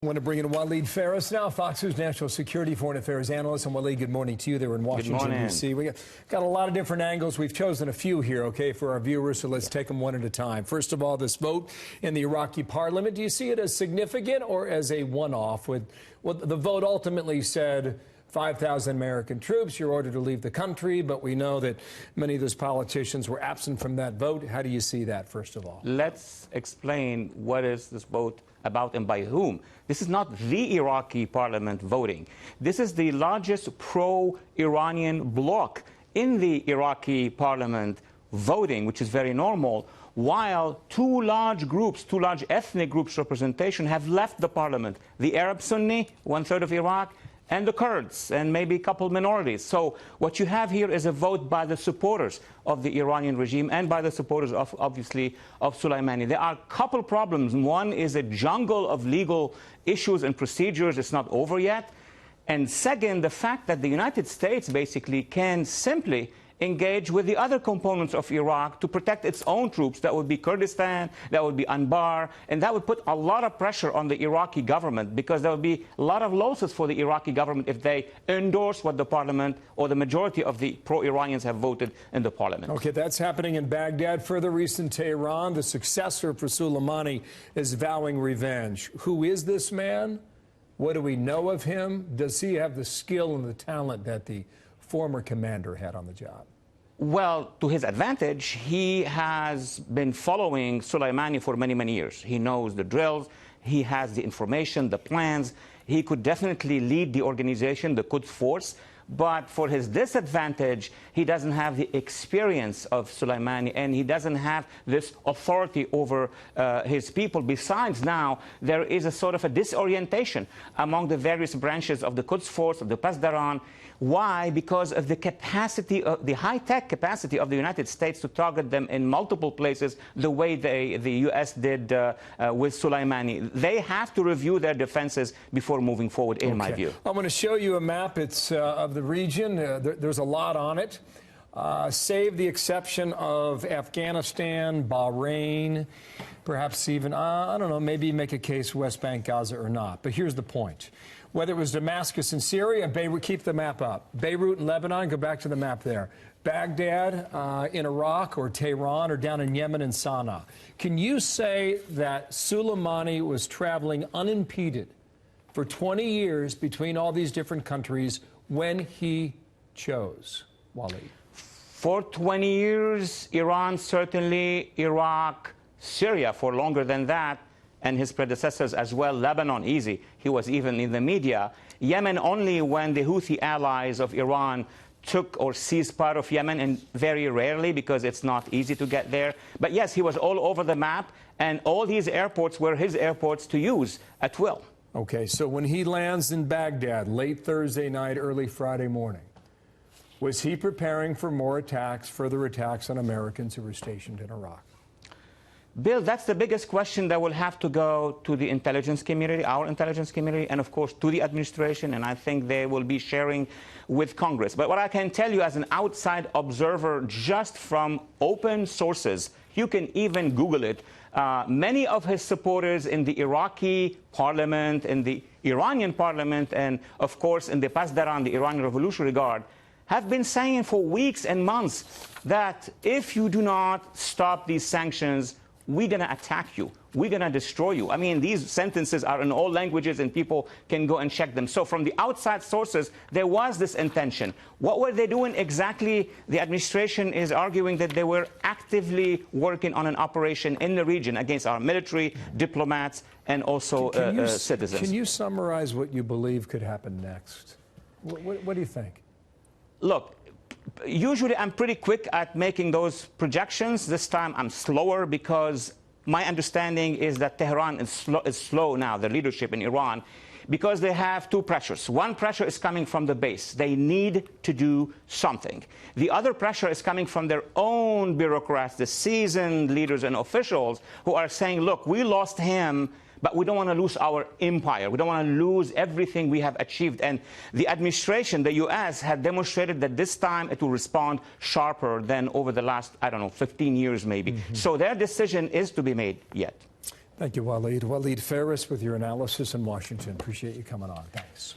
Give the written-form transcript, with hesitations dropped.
I want to bring in Waleed Phares now, Fox News National Security Foreign Affairs Analyst. And Waleed, good morning to you. They were in Washington, D.C. We got a lot of different angles. We've chosen a few here, okay, for our viewers, so let's take them one at a time. First of all, this vote in the Iraqi parliament, do you see it as significant or as a one-off? Well, the vote ultimately said 5,000 American troops, you're ordered to leave the country, but we know that many of those politicians were absent from that vote. How do you see that, first of all? Let's explain what is this vote about and by whom. This is not the Iraqi parliament voting. This is the largest pro-Iranian bloc in the Iraqi parliament voting, which is very normal, while two large ethnic groups representation have left the parliament. The Arab Sunni, 1/3 of Iraq, and the Kurds, and maybe a couple minorities. So what you have here is a vote by the supporters of the Iranian regime and by the supporters, obviously, of Soleimani. There are a couple problems. One is a jungle of legal issues and procedures. It's not over yet. And second, the fact that the United States basically can simply engage with the other components of Iraq to protect its own troops. That would be Kurdistan, that would be Anbar, and that would put a lot of pressure on the Iraqi government, because there would be a lot of losses for the Iraqi government if they endorse what the parliament or the majority of the pro-Iranians have voted in the parliament. Okay, that's happening in Baghdad. Further east in Tehran, the successor for Soleimani is vowing revenge. Who is this man? What do we know of him? Does he have the skill and the talent that the former commander had on the job? Well, to his advantage, he has been following Soleimani for many, many years. He knows the drills, he has the information, the plans. He could definitely lead the organization, the Quds Force. But for his disadvantage, he doesn't have the experience of Soleimani, and he doesn't have this authority over his people. Besides, now, there is a sort of a disorientation among the various branches of the Quds Force, of the Pasdaran. Why? Because of the capacity, the high-tech capacity of the United States to target them in multiple places, the way the U.S. did with Soleimani. They have to review their defenses before moving forward, in my view. I'm going to show you a map. It's of the region. There's a lot on it. Save the exception of Afghanistan, Bahrain, perhaps even, I don't know, maybe make a case West Bank, Gaza or not. But here's the point. Whether it was Damascus in Syria, Beirut, keep the map up. Beirut in Lebanon, go back to the map there. Baghdad in Iraq, or Tehran, or down in Yemen and Sana'a. Can you say that Soleimani was traveling unimpeded for 20 years between all these different countries when he chose? Waleed. For 20 years, Iran certainly, Iraq, Syria for longer than that, and his predecessors as well. Lebanon, easy. He was even in the media. Yemen only when the Houthi allies of Iran took or seized part of Yemen, and very rarely, because it's not easy to get there. But yes, he was all over the map, and all these airports were his airports to use at will. Okay, so when he lands in Baghdad late Thursday night, early Friday morning, was he preparing for more attacks, further attacks on Americans who were stationed in Iraq? Bill, that's the biggest question that will have to go to the intelligence community, our intelligence community, and of course to the administration, and I think they will be sharing with Congress. But what I can tell you as an outside observer, just from open sources, you can even Google it, many of his supporters in the Iraqi parliament, in the Iranian parliament, and of course in the Pasdaran, the Iranian Revolutionary Guard, have been saying for weeks and months that if you do not stop these sanctions, we're going to attack you. We're going to destroy you. I mean, these sentences are in all languages, and people can go and check them. So from the outside sources, there was this intention. What were they doing exactly? The administration is arguing that they were actively working on an operation in the region against our military, diplomats, and also citizens. Can you summarize what you believe could happen next? What do you think? Look, usually I'm pretty quick at making those projections. This time I'm slower, because my understanding is that Tehran is slow now, the leadership in Iran, because they have two pressures. One pressure is coming from the base. They need to do something. The other pressure is coming from their own bureaucrats, the seasoned leaders and officials, who are saying, look, we lost him, but we don't want to lose our empire. We don't want to lose everything we have achieved. And the administration, the U.S., had demonstrated that this time it will respond sharper than over the last, I don't know, 15 years maybe. So their decision is to be made yet. Thank you, Waleed. Waleed Phares with your analysis in Washington. Appreciate you coming on. Thanks.